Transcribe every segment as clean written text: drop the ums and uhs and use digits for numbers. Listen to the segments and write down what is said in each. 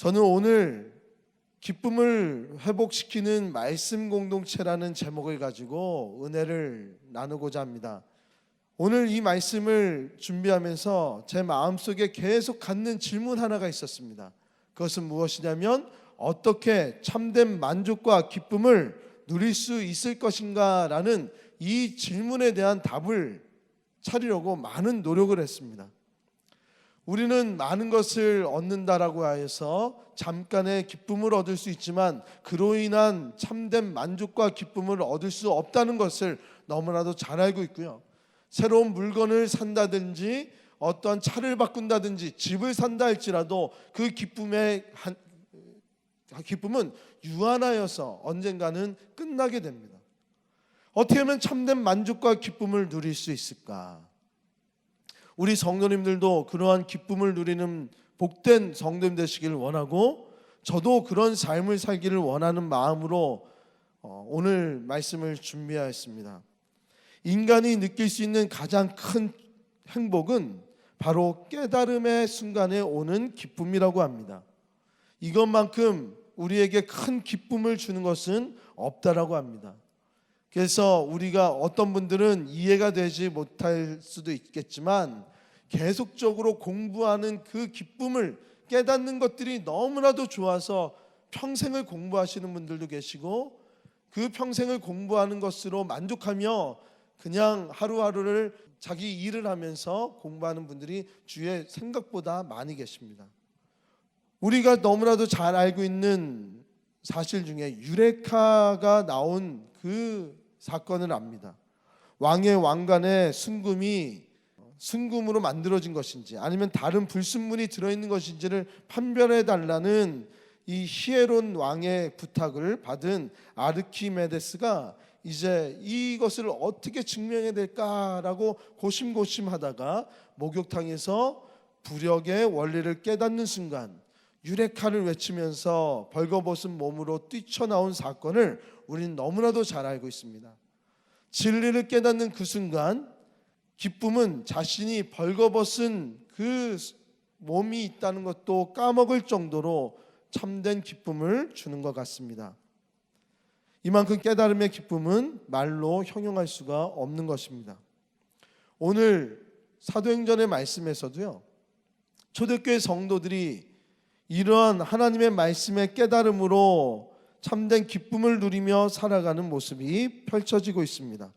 저는 오늘 기쁨을 회복시키는 말씀 공동체라는 제목을 가지고 은혜를 나누고자 합니다. 오늘 이 말씀을 준비하면서 제 마음속에 계속 갖는 질문 하나가 있었습니다. 그것은 무엇이냐면 어떻게 참된 만족과 기쁨을 누릴 수 있을 것인가 라는 이 질문에 대한 답을 찾으려고 많은 노력을 했습니다. 우리는 많은 것을 얻는다라고 해서 잠깐의 기쁨을 얻을 수 있지만 그로 인한 참된 만족과 기쁨을 얻을 수 없다는 것을 너무나도 잘 알고 있고요. 새로운 물건을 산다든지 어떤 차를 바꾼다든지 집을 산다 할지라도 그 기쁨은 유한하여서 언젠가는 끝나게 됩니다. 어떻게 하면 참된 만족과 기쁨을 누릴 수 있을까? 우리 성도님들도 그러한 기쁨을 누리는 복된 성도님 되시기를 원하고 저도 그런 삶을 살기를 원하는 마음으로 오늘 말씀을 준비하였습니다. 인간이 느낄 수 있는 가장 큰 행복은 바로 깨달음의 순간에 오는 기쁨이라고 합니다. 이것만큼 우리에게 큰 기쁨을 주는 것은 없다라고 합니다. 그래서 우리가 어떤 분들은 이해가 되지 못할 수도 있겠지만 계속적으로 공부하는 그 기쁨을 깨닫는 것들이 너무나도 좋아서 평생을 공부하시는 분들도 계시고 그 평생을 공부하는 것으로 만족하며 그냥 하루하루를 자기 일을 하면서 공부하는 분들이 주위에 생각보다 많이 계십니다. 우리가 너무나도 잘 알고 있는 사실 중에 유레카가 나온 그 사건을 압니다. 왕의 왕관의 순금으로 만들어진 것인지 아니면 다른 불순물이 들어있는 것인지를 판별해 달라는 이 히에론 왕의 부탁을 받은 아르키메데스가 이제 이것을 어떻게 증명해야 될까라고 고심고심하다가 목욕탕에서 부력의 원리를 깨닫는 순간 유레카를 외치면서 벌거벗은 몸으로 뛰쳐나온 사건을 우리는 너무나도 잘 알고 있습니다. 진리를 깨닫는 그 순간 기쁨은 자신이 벌거벗은 그 몸이 있다는 것도 까먹을 정도로 참된 기쁨을 주는 것 같습니다. 이만큼 깨달음의 기쁨은 말로 형용할 수가 없는 것입니다. 오늘 사도행전의 말씀에서도요, 초대교회 성도들이 이러한 하나님의 말씀의 깨달음으로 참된 기쁨을 누리며 살아가는 모습이 펼쳐지고 있습니다.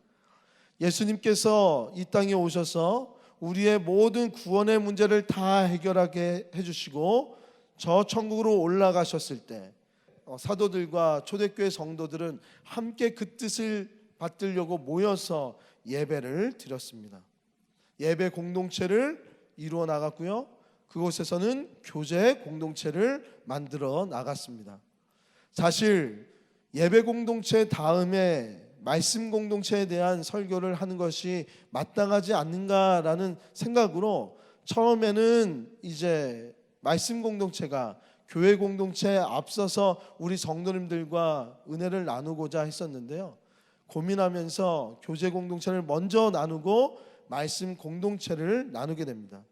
예수님께서 이 땅에 오셔서 우리의 모든 구원의 문제를 다 해결하게 해주시고 저 천국으로 올라가셨을 때 사도들과 초대교회 성도들은 함께 그 뜻을 받들려고 모여서 예배를 드렸습니다. 예배 공동체를 이루어 나갔고요. 그곳에서는 교제 공동체를 만들어 나갔습니다. 사실 예배 공동체 다음에 말씀 공동체에 대한 설교를 하는 것이 마땅하지 않는가라는 생각으로 처음에는 이제 말씀 공동체가 교회 공동체에 앞서서 우리 성도님들과 은혜를 나누고자 했었는데요. 고민하면서 교제 공동체를 먼저 나누고 말씀 공동체를 나누게 됩니다.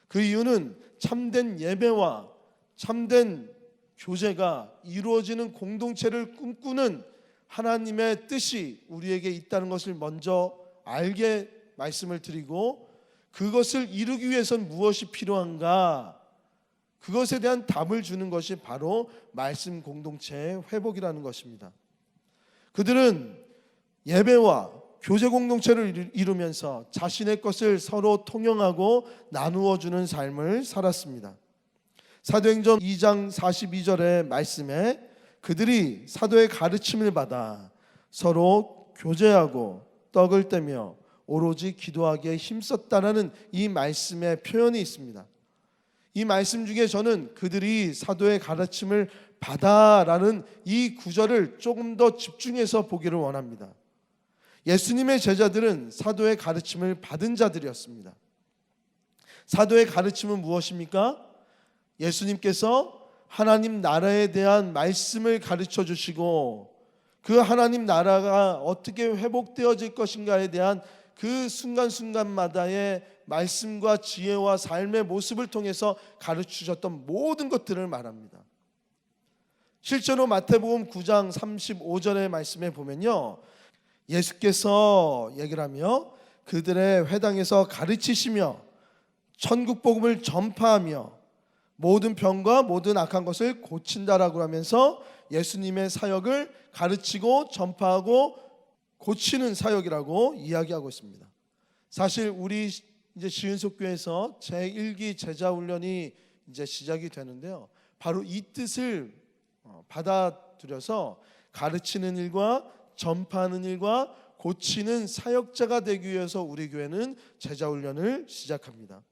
그 이유는 참된 예배와 참된 교제가 이루어지는 공동체를 꿈꾸는 하나님의 뜻이 우리에게 있다는 것을 먼저 알게 말씀을 드리고 그것을 이루기 위해서는 무엇이 필요한가, 그것에 대한 답을 주는 것이 바로 말씀 공동체의 회복이라는 것입니다. 그들은 예배와 교제 공동체를 이루면서 자신의 것을 서로 통용하고 나누어 주는 삶을 살았습니다. 사도행전 2장 42절의 말씀에 그들이 사도의 가르침을 받아 서로 교제하고 떡을 떼며 오로지 기도하기에 힘썼다라는 이 말씀의 표현이 있습니다. 이 말씀 중에 저는 그들이 사도의 가르침을 받아라는 이 구절을 조금 더 집중해서 보기를 원합니다. 예수님의 제자들은 사도의 가르침을 받은 자들이었습니다. 사도의 가르침은 무엇입니까? 예수님께서 하나님 나라에 대한 말씀을 가르쳐 주시고 그 하나님 나라가 어떻게 회복되어질 것인가에 대한 그 순간순간마다의 말씀과 지혜와 삶의 모습을 통해서 가르치셨던 모든 것들을 말합니다. 실제로 마태복음 9장 35절의 말씀에 보면요, 예수께서 얘기를 하며 그들의 회당에서 가르치시며 천국 복음을 전파하며 모든 병과 모든 악한 것을 고친다라고 하면서 예수님의 사역을 가르치고 전파하고 고치는 사역이라고 이야기하고 있습니다. 사실 우리 이제 시은속교에서 제1기 제자훈련이 이제 시작이 되는데요, 바로 이 뜻을 받아들여서 가르치는 일과 전파하는 일과 고치는 사역자가 되기 위해서 우리 교회는 제자훈련을 시작합니다.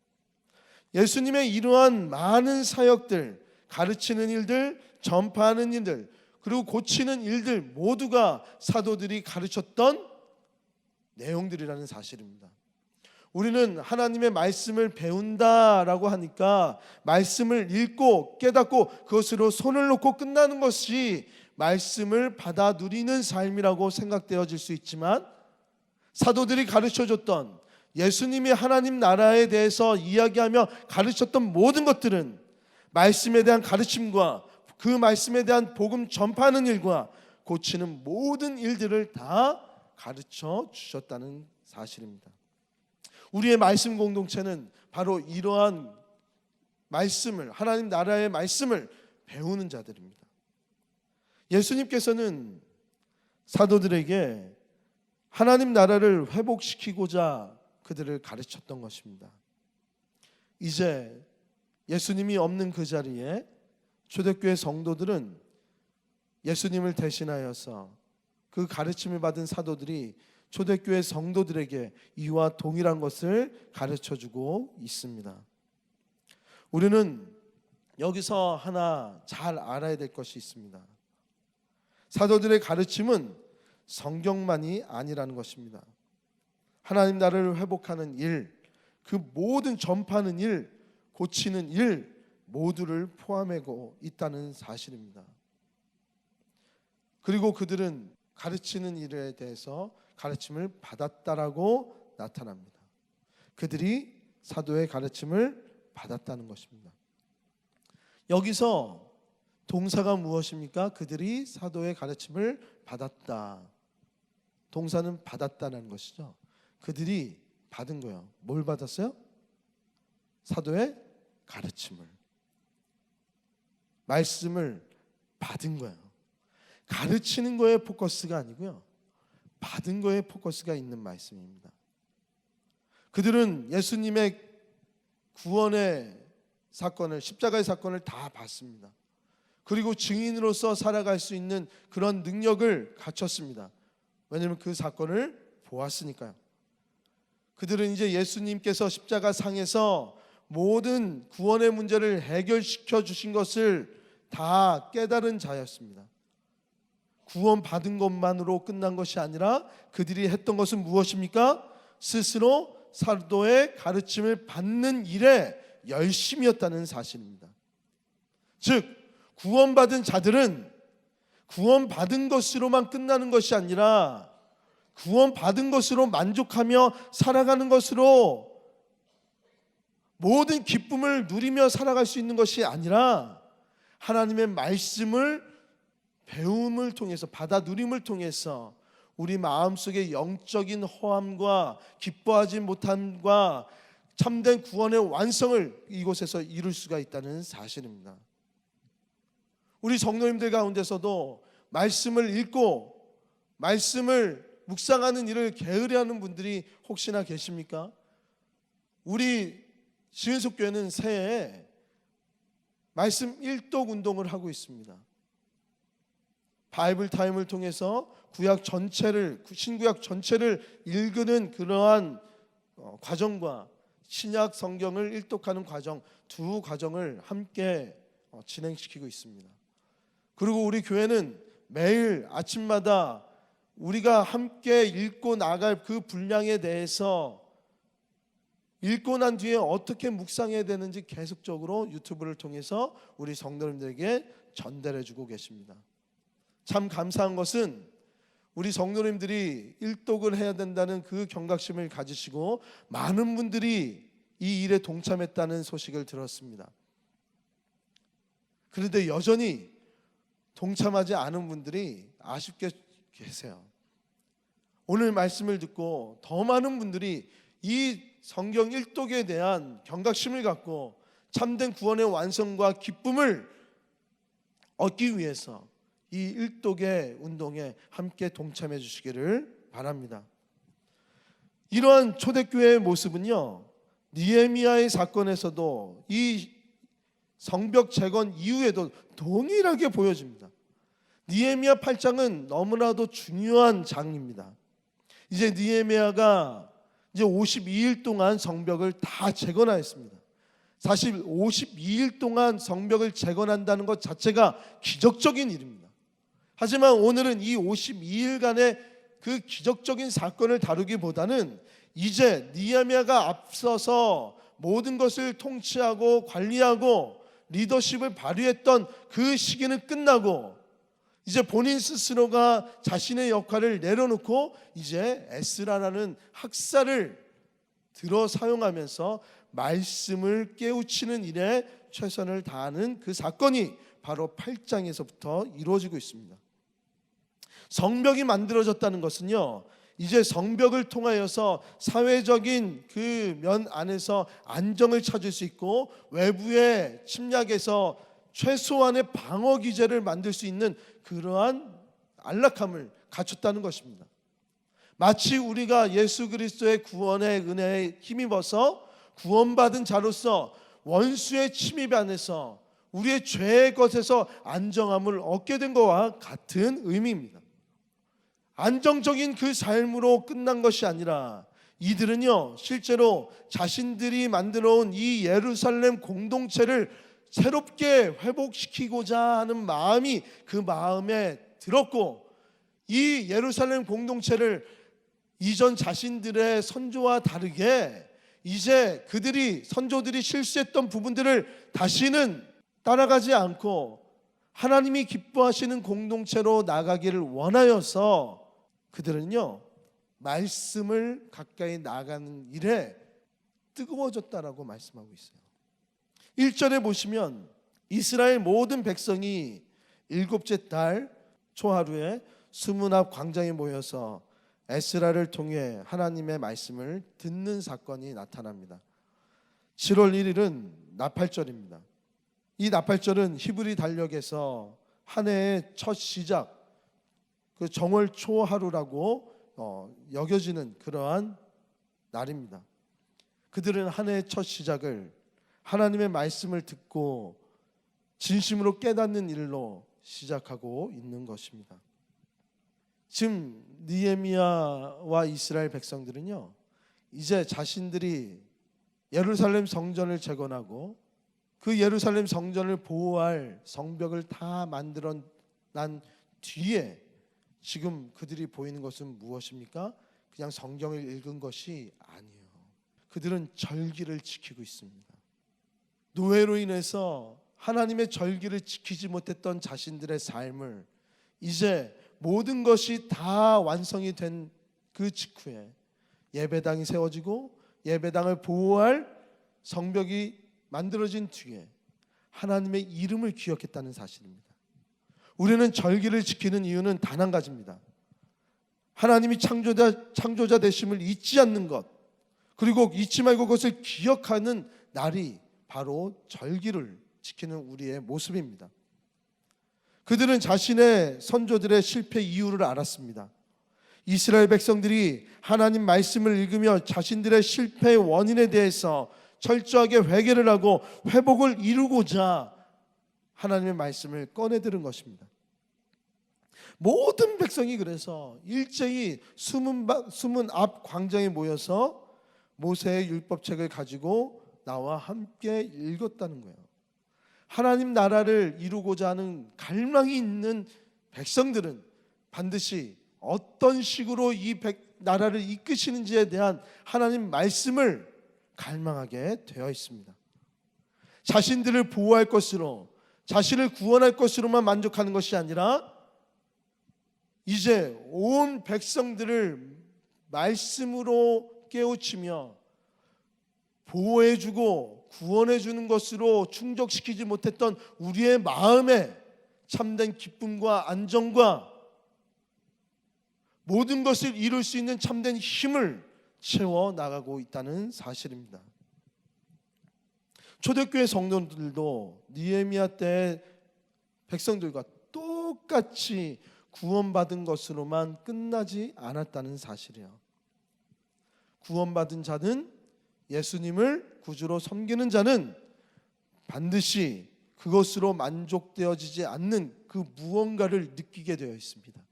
예수님의 이러한 많은 사역들, 가르치는 일들, 전파하는 일들, 그리고 고치는 일들 모두가 사도들이 가르쳤던 내용들이라는 사실입니다. 우리는 하나님의 말씀을 배운다라고 하니까 말씀을 읽고 깨닫고 그것으로 손을 놓고 끝나는 것이 말씀을 받아 누리는 삶이라고 생각되어질 수 있지만, 사도들이 가르쳐줬던 예수님이 하나님 나라에 대해서 이야기하며 가르쳤던 모든 것들은 말씀에 대한 가르침과 그 말씀에 대한 복음 전파하는 일과 고치는 모든 일들을 다 가르쳐 주셨다는 사실입니다. 우리의 말씀 공동체는 바로 이러한 말씀을, 하나님 나라의 말씀을 배우는 자들입니다. 예수님께서는 사도들에게 하나님 나라를 회복시키고자 그들을 가르쳤던 것입니다. 이제 예수님이 없는 그 자리에 초대교회 성도들은 예수님을 대신하여서 그 가르침을 받은 사도들이 초대교회 성도들에게 이와 동일한 것을 가르쳐주고 있습니다. 우리는 여기서 하나 잘 알아야 될 것이 있습니다. 사도들의 가르침은 성경만이 아니라는 것입니다. 하나님 나라를 회복하는 일, 그 모든 전파하는 일, 고치는 일 모두를 포함하고 있다는 사실입니다. 그리고 그들은 가르치는 일에 대해서 가르침을 받았다라고 나타납니다. 그들이 사도의 가르침을 받았다는 것입니다. 여기서 동사가 무엇입니까? 그들이 사도의 가르침을 받았다. 동사는 받았다는 것이죠. 그들이 받은 거예요. 뭘 받았어요? 사도의 가르침을, 말씀을 받은 거예요. 가르치는 거에 포커스가 아니고요, 받은 거에 포커스가 있는 말씀입니다. 그들은 예수님의 구원의 사건을, 십자가의 사건을 다 봤습니다. 그리고 증인으로서 살아갈 수 있는 그런 능력을 갖췄습니다. 왜냐하면 그 사건을 보았으니까요. 그들은 이제 예수님께서 십자가 상에서 모든 구원의 문제를 해결시켜 주신 것을 다 깨달은 자였습니다. 구원 받은 것만으로 끝난 것이 아니라 그들이 했던 것은 무엇입니까? 스스로 사도의 가르침을 받는 일에 열심이었다는 사실입니다. 즉 구원받은 자들은 구원받은 것으로만 끝나는 것이 아니라 구원받은 것으로 만족하며 살아가는 것으로 모든 기쁨을 누리며 살아갈 수 있는 것이 아니라 하나님의 말씀을 배움을 통해서, 받아 누림을 통해서 우리 마음속의 영적인 허함과 기뻐하지 못함과 참된 구원의 완성을 이곳에서 이룰 수가 있다는 사실입니다. 우리 성도님들 가운데서도 말씀을 읽고 말씀을 묵상하는 일을 게으르하는 분들이 혹시나 계십니까? 우리 시은속교회는 새해에 말씀 일독 운동을 하고 있습니다. 바이블 타임을 통해서 구약 전체를, 신구약 전체를 읽는 그러한 과정과 신약 성경을 일독하는 과정, 두 과정을 함께 진행시키고 있습니다. 그리고 우리 교회는 매일 아침마다 우리가 함께 읽고 나갈 그 분량에 대해서 읽고 난 뒤에 어떻게 묵상해야 되는지 계속적으로 유튜브를 통해서 우리 성도님들에게 전달해 주고 계십니다. 참 감사한 것은 우리 성도님들이 일독을 해야 된다는 그 경각심을 가지시고 많은 분들이 이 일에 동참했다는 소식을 들었습니다. 그런데 여전히 동참하지 않은 분들이 아쉽게 계세요. 오늘 말씀을 듣고 더 많은 분들이 이 성경 일독에 대한 경각심을 갖고 참된 구원의 완성과 기쁨을 얻기 위해서 이 일독의 운동에 함께 동참해 주시기를 바랍니다. 이러한 초대교회의 모습은요, 느헤미야의 사건에서도 이 성벽 재건 이후에도 동일하게 보여집니다. 느헤미야 8장은 너무나도 중요한 장입니다. 이제 느헤미야가 이제 52일 동안 성벽을 다 재건하였습니다. 사실 52일 동안 성벽을 재건한다는 것 자체가 기적적인 일입니다. 하지만 오늘은 이 52일간의 그 기적적인 사건을 다루기보다는 이제 느헤미야가 앞서서 모든 것을 통치하고 관리하고 리더십을 발휘했던 그 시기는 끝나고 이제 본인 스스로가 자신의 역할을 내려놓고 이제 에스라라는 학사를 들어 사용하면서 말씀을 깨우치는 일에 최선을 다하는 그 사건이 바로 8장에서부터 이루어지고 있습니다. 성벽이 만들어졌다는 것은요, 이제 성벽을 통하여서 사회적인 그 면 안에서 안정을 찾을 수 있고 외부의 침략에서 최소한의 방어 기제를 만들 수 있는 그러한 안락함을 갖췄다는 것입니다. 마치 우리가 예수 그리스도의 구원의 은혜에 힘입어서 구원받은 자로서 원수의 침입 안에서 우리의 죄의 것에서 안정함을 얻게 된 것과 같은 의미입니다. 안정적인 그 삶으로 끝난 것이 아니라 이들은요, 실제로 자신들이 만들어온 이 예루살렘 공동체를 새롭게 회복시키고자 하는 마음이 그 마음에 들었고, 이 예루살렘 공동체를 이전 자신들의 선조와 다르게 이제 그들이 선조들이 실수했던 부분들을 다시는 따라가지 않고 하나님이 기뻐하시는 공동체로 나가기를 원하여서 그들은요, 말씀을 가까이 나가는 일에 뜨거워졌다라고 말씀하고 있어요. 1절에 보시면 이스라엘 모든 백성이 7째 달 초하루에 수문 앞 광장에 모여서 에스라를 통해 하나님의 말씀을 듣는 사건이 나타납니다. 7월 1일은 나팔절입니다. 이 나팔절은 히브리 달력에서 한 해의 첫 시작, 그 정월 초하루라고 여겨지는 그러한 날입니다. 그들은 한 해의 첫 시작을 하나님의 말씀을 듣고 진심으로 깨닫는 일로 시작하고 있는 것입니다. 지금 느헤미야와 이스라엘 백성들은요, 이제 자신들이 예루살렘 성전을 재건하고 그 예루살렘 성전을 보호할 성벽을 다 만들어 난 뒤에 지금 그들이 보이는 것은 무엇입니까? 그냥 성경을 읽은 것이 아니에요. 그들은 절기를 지키고 있습니다. 노예로 인해서 하나님의 절기를 지키지 못했던 자신들의 삶을 이제 모든 것이 다 완성이 된 그 직후에 예배당이 세워지고 예배당을 보호할 성벽이 만들어진 뒤에 하나님의 이름을 기억했다는 사실입니다. 우리는 절기를 지키는 이유는 단 한 가지입니다. 하나님이 창조자 되심을 잊지 않는 것, 그리고 잊지 말고 그것을 기억하는 날이 바로 절기를 지키는 우리의 모습입니다. 그들은 자신의 선조들의 실패 이유를 알았습니다. 이스라엘 백성들이 하나님 말씀을 읽으며 자신들의 실패의 원인에 대해서 철저하게 회개를 하고 회복을 이루고자 하나님의 말씀을 꺼내들은 것입니다. 모든 백성이 그래서 일제히 수문 앞 광장에 모여서 모세의 율법책을 가지고 나와 함께 읽었다는 거예요. 하나님 나라를 이루고자 하는 갈망이 있는 백성들은 반드시 어떤 식으로 이 나라를 이끄시는지에 대한 하나님 말씀을 갈망하게 되어 있습니다. 자신들을 보호할 것으로, 자신을 구원할 것으로만 만족하는 것이 아니라 이제 온 백성들을 말씀으로 깨우치며 보호해주고 구원해주는 것으로 충족시키지 못했던 우리의 마음에 참된 기쁨과 안정과 모든 것을 이룰 수 있는 참된 힘을 채워 나가고 있다는 사실입니다. 초대교회 성도들도 느헤미야 때 백성들과 똑같이 구원받은 것으로만 끝나지 않았다는 사실이에요. 구원받은 자는, 예수님을 구주로 섬기는 자는 반드시 그것으로 만족되어지지 않는 그 무언가를 느끼게 되어 있습니다.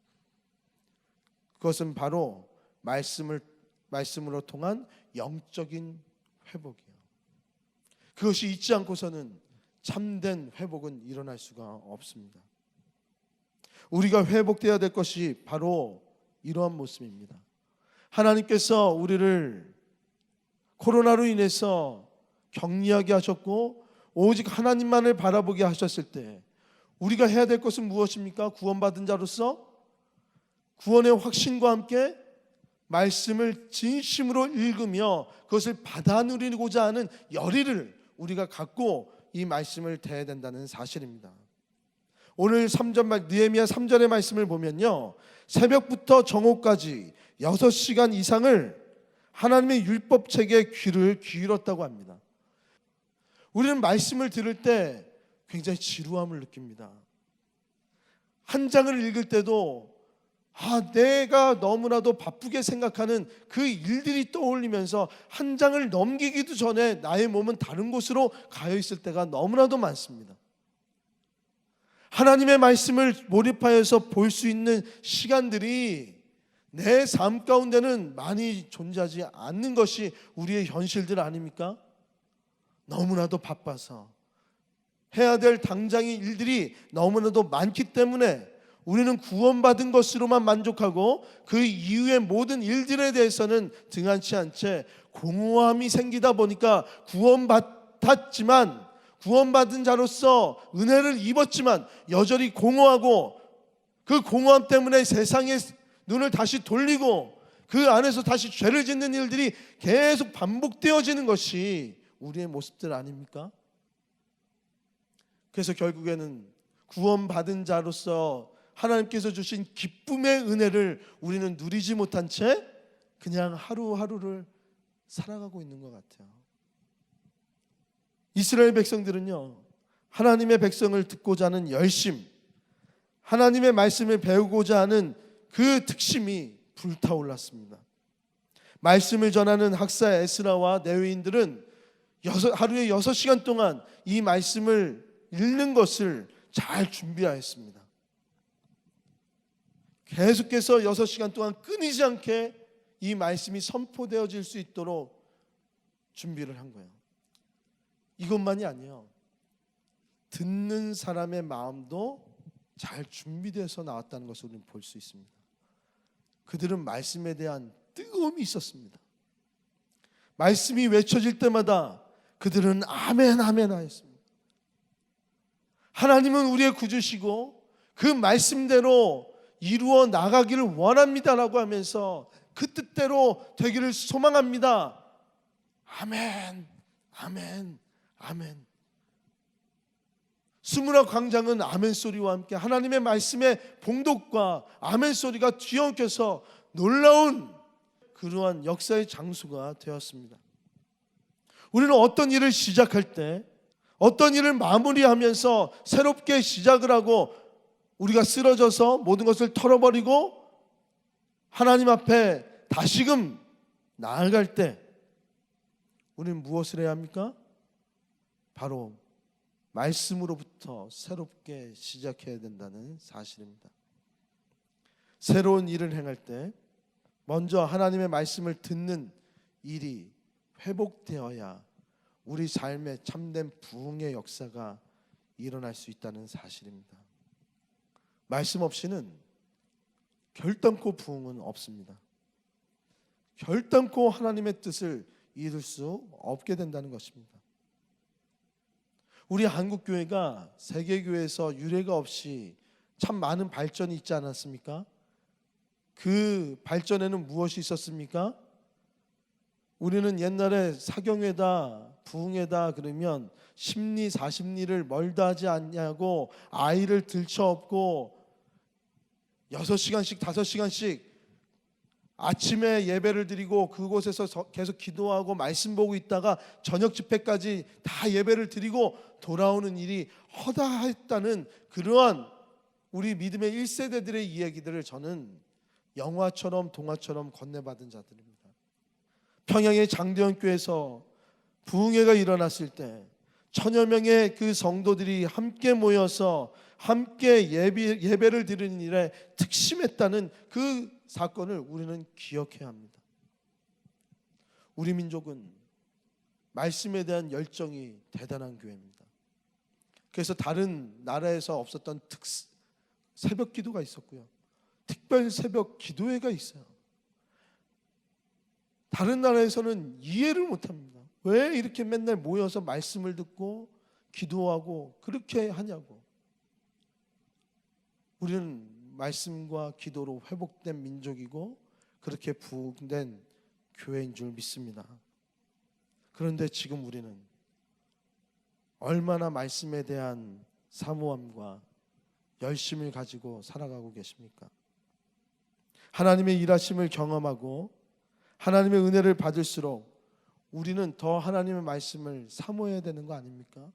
그것은 바로 말씀으로 통한 영적인 회복이에요. 그것이 있지 않고서는 참된 회복은 일어날 수가 없습니다. 우리가 회복되어야 될 것이 바로 이러한 모습입니다. 하나님께서 우리를 코로나로 인해서 격리하게 하셨고 오직 하나님만을 바라보게 하셨을 때 우리가 해야 될 것은 무엇입니까? 구원받은 자로서 구원의 확신과 함께 말씀을 진심으로 읽으며 그것을 받아 누리고자 하는 열의를 우리가 갖고 이 말씀을 대해야 된다는 사실입니다. 오늘 느헤미야 3절의 말씀을 보면요, 새벽부터 정오까지 6시간 이상을 하나님의 율법책에 귀를 기울였다고 합니다. 우리는 말씀을 들을 때 굉장히 지루함을 느낍니다. 한 장을 읽을 때도 내가 너무나도 바쁘게 생각하는 그 일들이 떠올리면서 한 장을 넘기기도 전에 나의 몸은 다른 곳으로 가여 있을 때가 너무나도 많습니다. 하나님의 말씀을 몰입하여서 볼 수 있는 시간들이 내 삶 가운데는 많이 존재하지 않는 것이 우리의 현실들 아닙니까? 너무나도 바빠서 해야 될 당장의 일들이 너무나도 많기 때문에 우리는 구원받은 것으로만 만족하고 그 이후의 모든 일들에 대해서는 등한치 않은 채 공허함이 생기다 보니까 구원받은 자로서 은혜를 입었지만 여전히 공허하고 그 공허함 때문에 세상에 눈을 다시 돌리고 그 안에서 다시 죄를 짓는 일들이 계속 반복되어지는 것이 우리의 모습들 아닙니까? 그래서 결국에는 구원받은 자로서 하나님께서 주신 기쁨의 은혜를 우리는 누리지 못한 채 그냥 하루하루를 살아가고 있는 것 같아요. 이스라엘 백성들은요, 하나님의 백성을 듣고자 하는 열심, 하나님의 말씀을 배우고자 하는 그 특심이 불타올랐습니다. 말씀을 전하는 학사 에스라와 레위인들은 하루에 6시간 동안 이 말씀을 읽는 것을 잘 준비하였습니다. 계속해서 6시간 동안 끊이지 않게 이 말씀이 선포되어질 수 있도록 준비를 한 거예요. 이것만이 아니에요. 듣는 사람의 마음도 잘 준비돼서 나왔다는 것을 우리는 볼 수 있습니다. 그들은 말씀에 대한 뜨거움이 있었습니다. 말씀이 외쳐질 때마다 그들은 아멘 아멘 하였습니다. 하나님은 우리의 구주시고 그 말씀대로 이루어 나가기를 원합니다라고 하면서 그 뜻대로 되기를 소망합니다. 아멘 아멘 아멘. 스무나 광장은 아멘 소리와 함께 하나님의 말씀의 봉독과 아멘 소리가 뒤엉켜서 놀라운 그러한 역사의 장소가 되었습니다. 우리는 어떤 일을 시작할 때, 어떤 일을 마무리하면서 새롭게 시작을 하고 우리가 쓰러져서 모든 것을 털어버리고 하나님 앞에 다시금 나아갈 때 우리는 무엇을 해야 합니까? 바로 말씀으로부터 새롭게 시작해야 된다는 사실입니다. 새로운 일을 행할 때 먼저 하나님의 말씀을 듣는 일이 회복되어야 우리 삶에 참된 부흥의 역사가 일어날 수 있다는 사실입니다. 말씀 없이는 결단코 부흥은 없습니다. 결단코 하나님의 뜻을 이룰 수 없게 된다는 것입니다. 우리 한국교회가 세계교회에서 유례가 없이 참 많은 발전이 있지 않았습니까? 그 발전에는 무엇이 있었습니까? 우리는 옛날에 사경회다 부흥회다 그러면 심리 40리를 멀다 하지 않냐고 아이를 들쳐업고 6시간씩 5시간씩 아침에 예배를 드리고 그곳에서 계속 기도하고 말씀 보고 있다가 저녁 집회까지 다 예배를 드리고 돌아오는 일이 허다했다는 그러한 우리 믿음의 1세대들의 이야기들을 저는 영화처럼 동화처럼 건네받은 자들입니다. 평양의 장대현 교회에서 부흥회가 일어났을 때 1000여 명의 그 성도들이 함께 모여서 함께 예배를 드리는 일에 특심했다는 그 사건을 우리는 기억해야 합니다. 우리 민족은 말씀에 대한 열정이 대단한 교회입니다. 그래서 다른 나라에서 없었던 새벽 기도가 있었고요. 특별 새벽 기도회가 있어요. 다른 나라에서는 이해를 못합니다. 왜 이렇게 맨날 모여서 말씀을 듣고 기도하고 그렇게 하냐고. 우리는 말씀과 기도로 회복된 민족이고 그렇게 부흥된 교회인 줄 믿습니다. 그런데 지금 우리는 얼마나 말씀에 대한 사모함과 열심을 가지고 살아가고 계십니까? 하나님의 일하심을 경험하고 하나님의 은혜를 받을수록 우리는 더 하나님의 말씀을 사모해야 되는 거 아닙니까?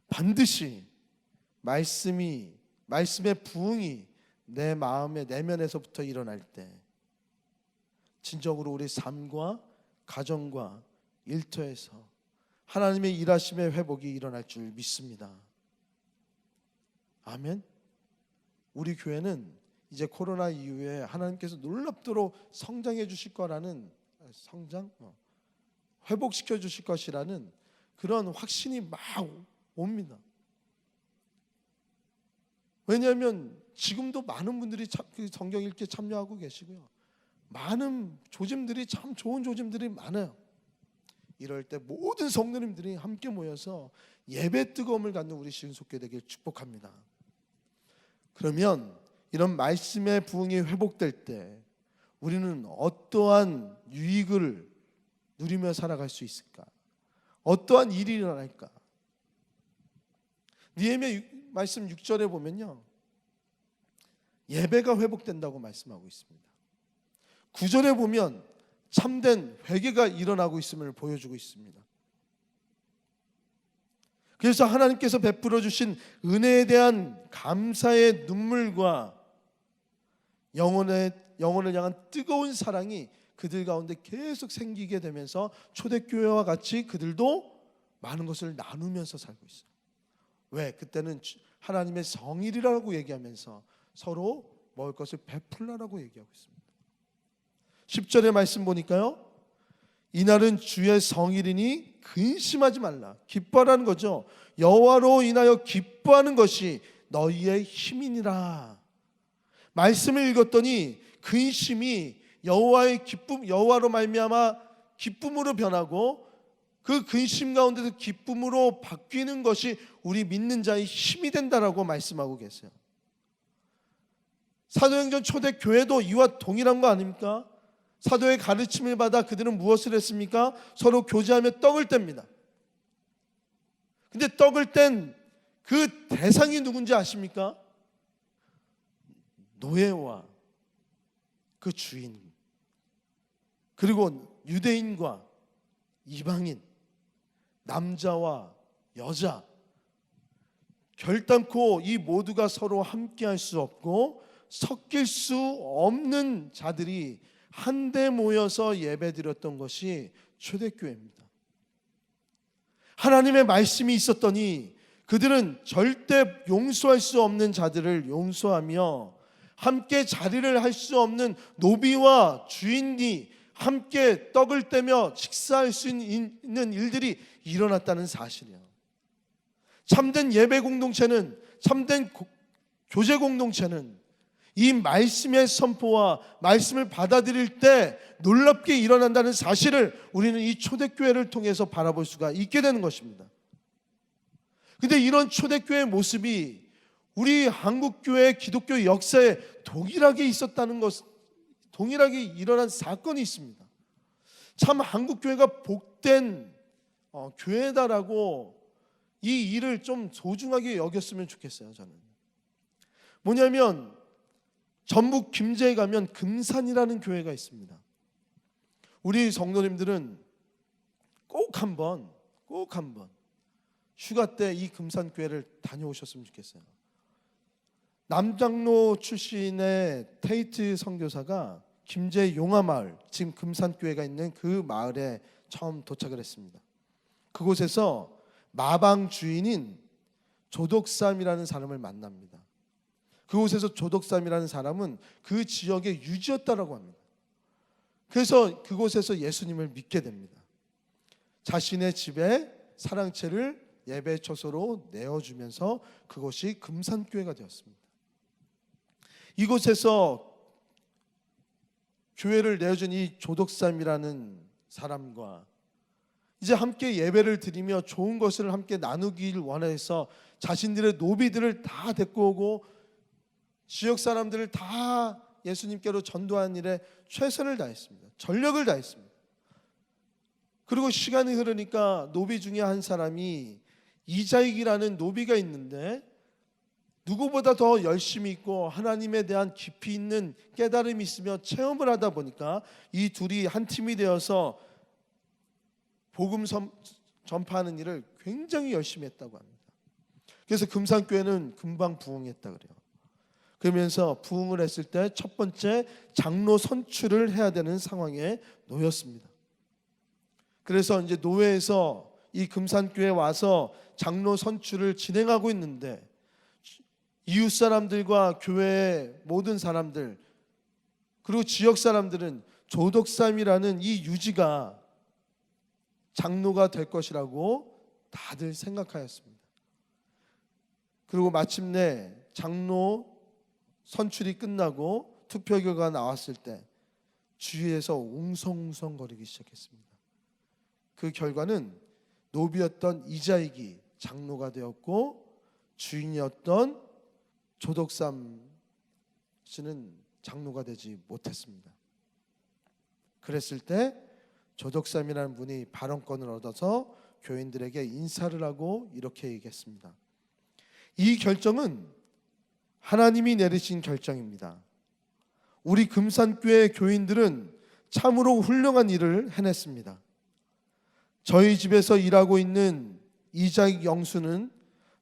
반드시 말씀의 부흥이 내 마음의 내면에서부터 일어날 때 진정으로 우리 삶과 가정과 일터에서 하나님의 일하심의 회복이 일어날 줄 믿습니다. 아멘. 우리 교회는 이제 코로나 이후에 하나님께서 놀랍도록 성장해 주실 거라는 회복시켜 주실 것이라는 그런 확신이 막 옵니다. 왜냐하면 지금도 많은 분들이 성경 읽기에 참여하고 계시고요. 많은 조짐들이 참 좋은 조짐들이 많아요. 이럴 때 모든 성도님들이 함께 모여서 예배 뜨거움을 갖는 우리 시은속교 되길 축복합니다. 그러면 이런 말씀의 부흥이 회복될 때 우리는 어떠한 유익을 누리며 살아갈 수 있을까? 어떠한 일이 일어날까? 느헤미야 말씀 6절에 보면요, 예배가 회복된다고 말씀하고 있습니다. 9절에 보면 참된 회개가 일어나고 있음을 보여주고 있습니다. 그래서 하나님께서 베풀어 주신 은혜에 대한 감사의 눈물과 영혼을 향한 뜨거운 사랑이 그들 가운데 계속 생기게 되면서 초대교회와 같이 그들도 많은 것을 나누면서 살고 있어요. 왜? 그때는 하나님의 성일이라고 얘기하면서 서로 먹을 것을 베풀라라고 얘기하고 있습니다. 10절의 말씀 보니까요, 이날은 주의 성일이니 근심하지 말라. 기뻐하라는 거죠. 여호와로 인하여 기뻐하는 것이 너희의 힘이니라. 말씀을 읽었더니 근심이 여호와의 기쁨, 여호와로 말미암아 기쁨으로 변하고 그 근심 가운데서 기쁨으로 바뀌는 것이 우리 믿는 자의 힘이 된다라고 말씀하고 계세요. 사도행전 초대 교회도 이와 동일한 거 아닙니까? 사도의 가르침을 받아 그들은 무엇을 했습니까? 서로 교제하며 떡을 뗍니다. 근데 떡을 뗀 그 대상이 누군지 아십니까? 노예와 그 주인, 그리고 유대인과 이방인, 남자와 여자, 결단코 이 모두가 서로 함께할 수 없고 섞일 수 없는 자들이 한데 모여서 예배드렸던 것이 초대교회입니다. 하나님의 말씀이 있었더니 그들은 절대 용서할 수 없는 자들을 용서하며 함께 자리를 할 수 없는 노비와 주인이 함께 떡을 떼며 식사할 수 있는 일들이 일어났다는 사실이에요. 참된 예배 공동체는, 참된 교제 공동체는 이 말씀의 선포와 말씀을 받아들일 때 놀랍게 일어난다는 사실을 우리는 이 초대교회를 통해서 바라볼 수가 있게 되는 것입니다. 근데 이런 초대교회의 모습이 우리 한국교회 기독교 역사에 동일하게 있었다는 것, 동일하게 일어난 사건이 있습니다. 참 한국교회가 복된 교회다라고 이 일을 좀 소중하게 여겼으면 좋겠어요. 저는 뭐냐면 전북 김제에 가면 금산이라는 교회가 있습니다. 우리 성도님들은 꼭 한번 휴가 때 이 금산교회를 다녀오셨으면 좋겠어요. 남장로 출신의 테이트 선교사가 김제 용화마을, 지금 금산교회가 있는 그 마을에 처음 도착을 했습니다. 그곳에서 마방 주인인 조덕삼이라는 사람을 만납니다. 그곳에서 조덕삼이라는 사람은 그 지역의 유지였다라고 합니다. 그래서 그곳에서 예수님을 믿게 됩니다. 자신의 집에 사랑채를 예배 처소로 내어주면서 그것이 금산교회가 되었습니다. 이곳에서 교회를 내어준 이 조덕삼이라는 사람과 이제 함께 예배를 드리며 좋은 것을 함께 나누기를 원해서 자신들의 노비들을 다 데리고 오고 지역 사람들을 다 예수님께로 전도하는 일에 최선을 다했습니다. 전력을 다했습니다. 그리고 시간이 흐르니까 노비 중에 한 사람이 이자익이라는 노비가 있는데 누구보다 더 열심히 있고 하나님에 대한 깊이 있는 깨달음이 있으며 체험을 하다 보니까 이 둘이 한 팀이 되어서 복음 전파하는 일을 굉장히 열심히 했다고 합니다. 그래서 금산교회는 금방 부흥했다 그래요. 그러면서 부흥을 했을 때 첫 번째 장로 선출을 해야 되는 상황에 놓였습니다. 그래서 이제 노회에서 이 금산교회에 와서 장로 선출을 진행하고 있는데 이웃 사람들과 교회의 모든 사람들 그리고 지역 사람들은 조덕삼이라는 이 유지가 장로가 될 것이라고 다들 생각하였습니다. 그리고 마침내 장로 선출이 끝나고 투표 결과가 나왔을 때 주위에서 웅성웅성거리기 시작했습니다. 그 결과는 노비였던 이자익이 장로가 되었고 주인이었던 조덕삼 씨는 장로가 되지 못했습니다. 그랬을 때 조덕삼이라는 분이 발언권을 얻어서 교인들에게 인사를 하고 이렇게 얘기했습니다. 이 결정은 하나님이 내리신 결정입니다. 우리 금산교회 교인들은 참으로 훌륭한 일을 해냈습니다. 저희 집에서 일하고 있는 이자익 영수는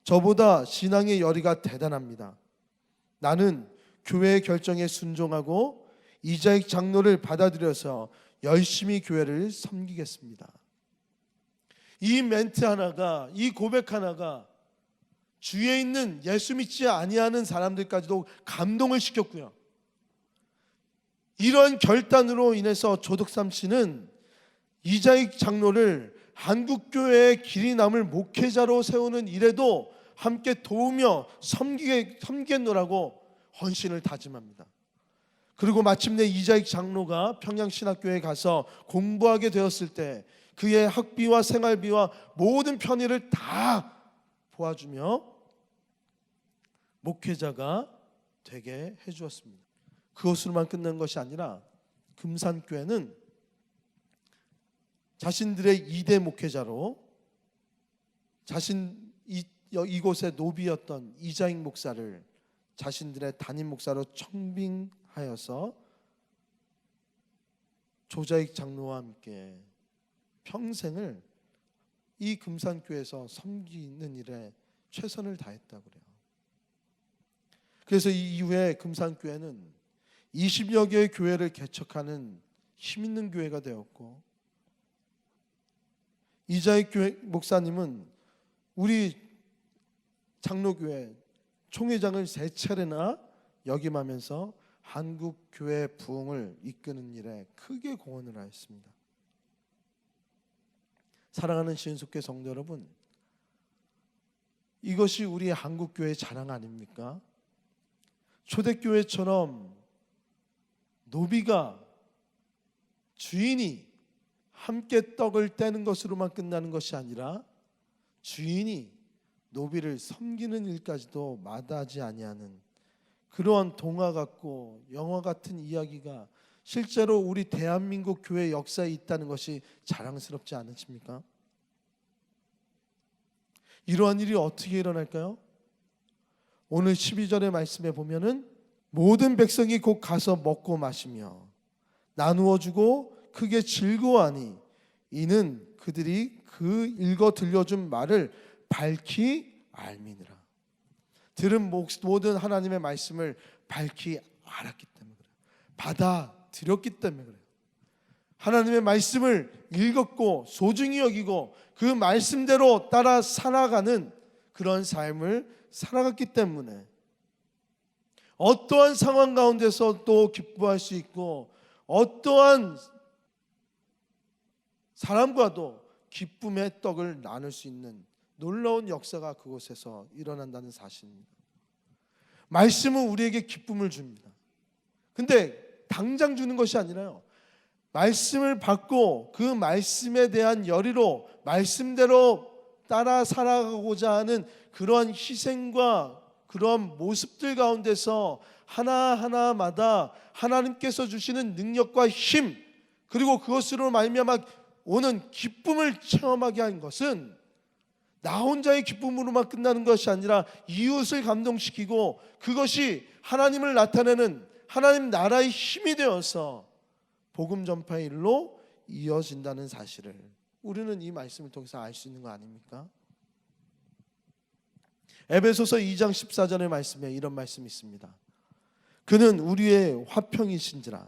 저보다 신앙의 열의가 대단합니다. 나는 교회의 결정에 순종하고 이자익 장로를 받아들여서 열심히 교회를 섬기겠습니다. 이 멘트 하나가, 이 고백 하나가 주위에 있는 예수 믿지 아니하는 사람들까지도 감동을 시켰고요. 이런 결단으로 인해서 조덕삼 씨는 이자익 장로를 한국교회의 길이 남을 목회자로 세우는 일에도 함께 도우며 섬기겠노라고 헌신을 다짐합니다. 그리고 마침내 이자익 장로가 평양신학교에 가서 공부하게 되었을 때 그의 학비와 생활비와 모든 편의를 다 도와주며 목회자가 되게 해주었습니다. 그것으로만 끝난 것이 아니라 금산교회는 자신들의 2대 목회자로 이곳의 노비였던 이자익 목사를 자신들의 담임 목사로 청빙하여서 조자익 장로와 함께 평생을 이 금산교회에서 섬기는 일에 최선을 다했다고 그래요. 그래서 이 이후에 금산교회는 20여 개의 교회를 개척하는 힘 있는 교회가 되었고, 이자익 목사님은 우리 장로교회 총회장을 3차례나 역임하면서 한국교회 부흥을 이끄는 일에 크게 공헌을 하였습니다. 사랑하는 시은숙교 성도 여러분, 이것이 우리 한국교회의 자랑 아닙니까? 초대교회처럼 노비가 주인이 함께 떡을 떼는 것으로만 끝나는 것이 아니라 주인이 노비를 섬기는 일까지도 마다하지 아니하는 그러한 동화 같고 영화 같은 이야기가 실제로 우리 대한민국 교회 역사에 있다는 것이 자랑스럽지 않으십니까? 이러한 일이 어떻게 일어날까요? 오늘 12절의 말씀에 보면은 모든 백성이 곧 가서 먹고 마시며 나누어 주고 크게 즐거워하니 이는 그들이 그 읽어 들려준 말을 밝히 알미니라. 들은 모든 하나님의 말씀을 밝히 알았기 때문에 그래요. 받아들였기 때문에 그래요. 하나님의 말씀을 읽었고 소중히 여기고 그 말씀대로 따라 살아가는 그런 삶을 살아갔기 때문에 어떠한 상황 가운데서 또 기뻐할 수 있고 어떠한 사람과도 기쁨의 떡을 나눌 수 있는 놀라운 역사가 그곳에서 일어난다는 사실입니다. 말씀은 우리에게 기쁨을 줍니다. 근데 당장 주는 것이 아니라요, 말씀을 받고 그 말씀에 대한 열의로 말씀대로 따라 살아가고자 하는 그러한 희생과 그러한 모습들 가운데서 하나하나마다 하나님께서 주시는 능력과 힘, 그리고 그것으로 말미암아 오는 기쁨을 체험하게 한 것은 나 혼자의 기쁨으로만 끝나는 것이 아니라 이웃을 감동시키고 그것이 하나님을 나타내는 하나님 나라의 힘이 되어서 복음 전파의 일로 이어진다는 사실을 우리는 이 말씀을 통해서 알 수 있는 거 아닙니까? 에베소서 2장 14절의 말씀에 이런 말씀이 있습니다. 그는 우리의 화평이신지라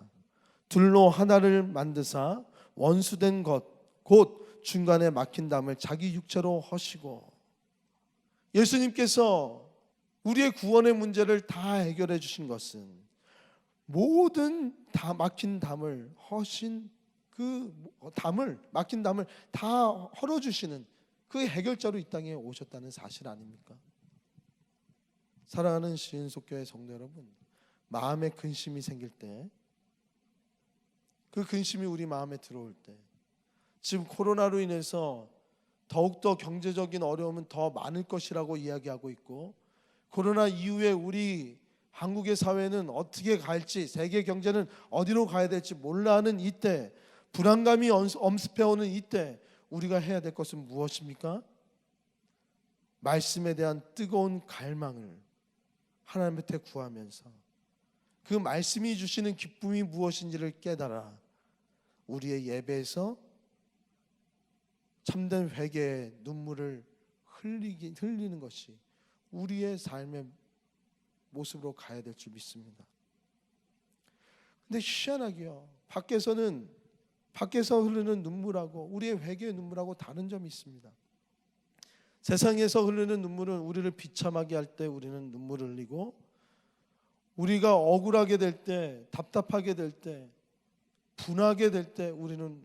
둘로 하나를 만드사 원수된 것 곧 중간에 막힌 담을 자기 육체로 허시고, 예수님께서 우리의 구원의 문제를 다 해결해 주신 것은 모든 다 막힌 담을 허신 그 담을 막힌 담을 다 헐어주시는 그 해결자로 이 땅에 오셨다는 사실 아닙니까? 사랑하는 시은속교회 성도 여러분, 마음에 근심이 생길 때, 그 근심이 우리 마음에 들어올 때, 지금 코로나로 인해서 더욱더 경제적인 어려움은 더 많을 것이라고 이야기하고 있고, 코로나 이후에 우리 한국의 사회는 어떻게 갈지, 세계 경제는 어디로 가야 될지 몰라 하는 이때, 불안감이 엄습해오는 이때 우리가 해야 될 것은 무엇입니까? 말씀에 대한 뜨거운 갈망을 하나님 밑에 구하면서 그 말씀이 주시는 기쁨이 무엇인지를 깨달아 우리의 예배에서 참된 회개의 눈물을 흘리는 것이 우리의 삶의 모습으로 가야 될 줄 믿습니다. 근데 희한하게요, 밖에서 흐르는 눈물하고 우리의 회개의 눈물하고 다른 점이 있습니다. 세상에서 흐르는 눈물은 우리를 비참하게 할 때 우리는 눈물을 흘리고, 우리가 억울하게 될 때, 답답하게 될 때, 분하게 될 때 우리는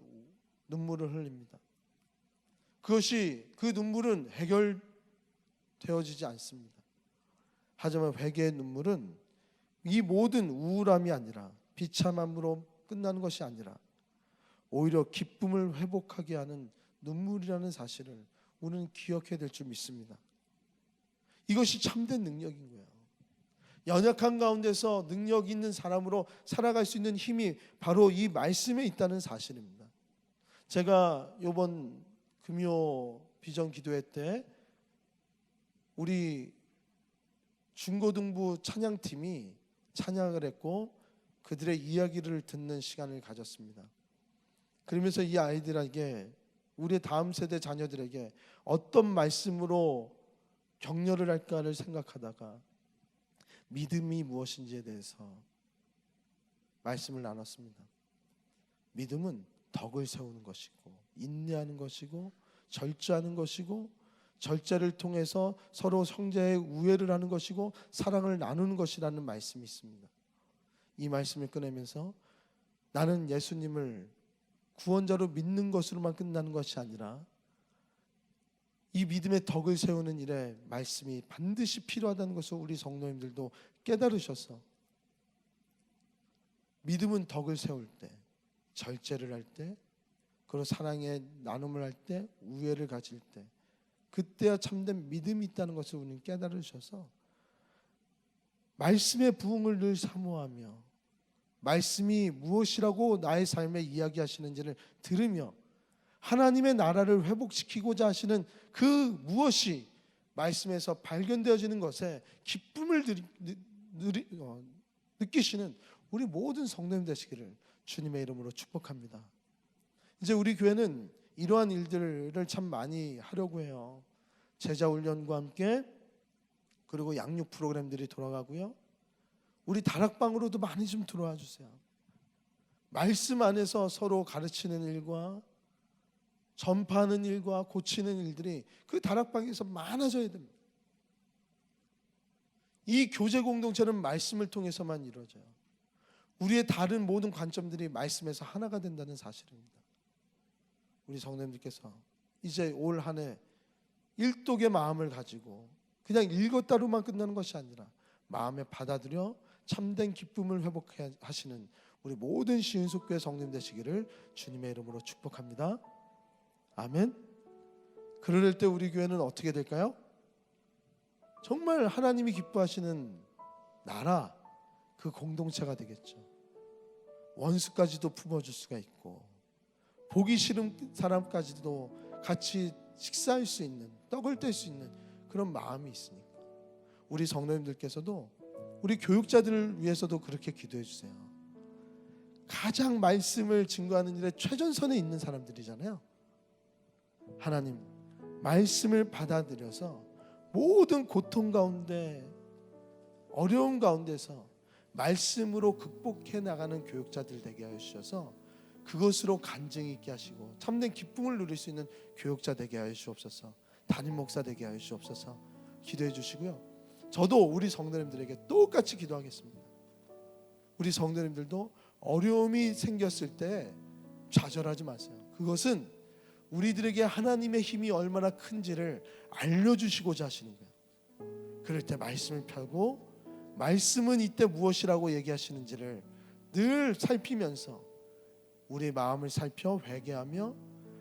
눈물을 흘립니다. 그 눈물은 해결되어지지 않습니다. 하지만 회개의 눈물은 이 모든 우울함이 아니라, 비참함으로 끝나는 것이 아니라 오히려 기쁨을 회복하게 하는 눈물이라는 사실을 우리는 기억해야 될 줄 믿습니다. 이것이 참된 능력인 거예요. 연약한 가운데서 능력 있는 사람으로 살아갈 수 있는 힘이 바로 이 말씀에 있다는 사실입니다. 제가 이번 금요 비전 기도회 때 우리 중고등부 찬양팀이 찬양을 했고 그들의 이야기를 듣는 시간을 가졌습니다. 그러면서 이 아이들에게, 우리의 다음 세대 자녀들에게 어떤 말씀으로 격려를 할까를 생각하다가 믿음이 무엇인지에 대해서 말씀을 나눴습니다. 믿음은 덕을 세우는 것이고 인내하는 것이고 절제하는 것이고 절제를 통해서 서로 형제의 우애를 하는 것이고 사랑을 나누는 것이라는 말씀이 있습니다. 이 말씀을 꺼내면서 나는 예수님을 구원자로 믿는 것으로만 끝나는 것이 아니라 이 믿음의 덕을 세우는 일에 말씀이 반드시 필요하다는 것을 우리 성도님들도 깨달으셔서 믿음은 덕을 세울 때, 절제를 할 때, 그리고 사랑의 나눔을 할 때, 우애를 가질 때, 그때야 참된 믿음이 있다는 것을 우리는 깨달으셔서 말씀의 부흥을 늘 사모하며 말씀이 무엇이라고 나의 삶에 이야기하시는지를 들으며 하나님의 나라를 회복시키고자 하시는 그 무엇이 말씀에서 발견되어지는 것에 기쁨을 느끼시는 우리 모든 성도님 되시기를 주님의 이름으로 축복합니다. 이제 우리 교회는 이러한 일들을 참 많이 하려고 해요. 제자 훈련과 함께, 그리고 양육 프로그램들이 돌아가고요. 우리 다락방으로도 많이 좀 들어와 주세요. 말씀 안에서 서로 가르치는 일과 전파하는 일과 고치는 일들이 그 다락방에서 많아져야 됩니다. 이 교제 공동체는 말씀을 통해서만 이루어져요. 우리의 다른 모든 관점들이 말씀에서 하나가 된다는 사실입니다. 우리 성도님들께서 이제 올 한 해 일독의 마음을 가지고 그냥 읽었다로만 끝나는 것이 아니라 마음에 받아들여 참된 기쁨을 회복하시는 우리 모든 시은숙교회 성도님 되시기를 주님의 이름으로 축복합니다. 아멘. 그럴 때 우리 교회는 어떻게 될까요? 정말 하나님이 기뻐하시는 나라, 그 공동체가 되겠죠. 원수까지도 품어줄 수가 있고 보기 싫은 사람까지도 같이 식사할 수 있는, 떡을 뗄 수 있는 그런 마음이 있으니까 우리 성도님들께서도 우리 교육자들을 위해서도 그렇게 기도해 주세요. 가장 말씀을 증거하는 일에 최전선에 있는 사람들이잖아요. 하나님, 말씀을 받아들여서 모든 고통 가운데, 어려움 가운데서 말씀으로 극복해 나가는 교육자들 되게 하여 주셔서 그것으로 간증이 있게 하시고 참된 기쁨을 누릴 수 있는 교육자 되게 하여 주옵소서. 담임 목사 되게 하여 주옵소서. 기도해 주시고요. 저도 우리 성도님들에게 똑같이 기도하겠습니다. 우리 성도님들도 어려움이 생겼을 때 좌절하지 마세요. 그것은 우리들에게 하나님의 힘이 얼마나 큰지를 알려주시고자 하시는 거예요. 그럴 때 말씀을 펴고 말씀은 이때 무엇이라고 얘기하시는지를 늘 살피면서 우리의 마음을 살펴 회개하며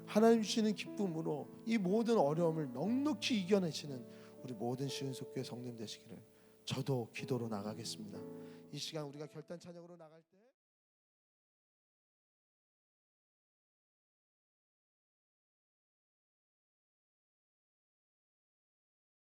하나님 주시는 기쁨으로 이 모든 어려움을 넉넉히 이겨내시는 우리 모든 시은숙교회 성도님 되시기를 저도 기도로 나가겠습니다. 이 시간 우리가 결단 찬양으로 나갈 때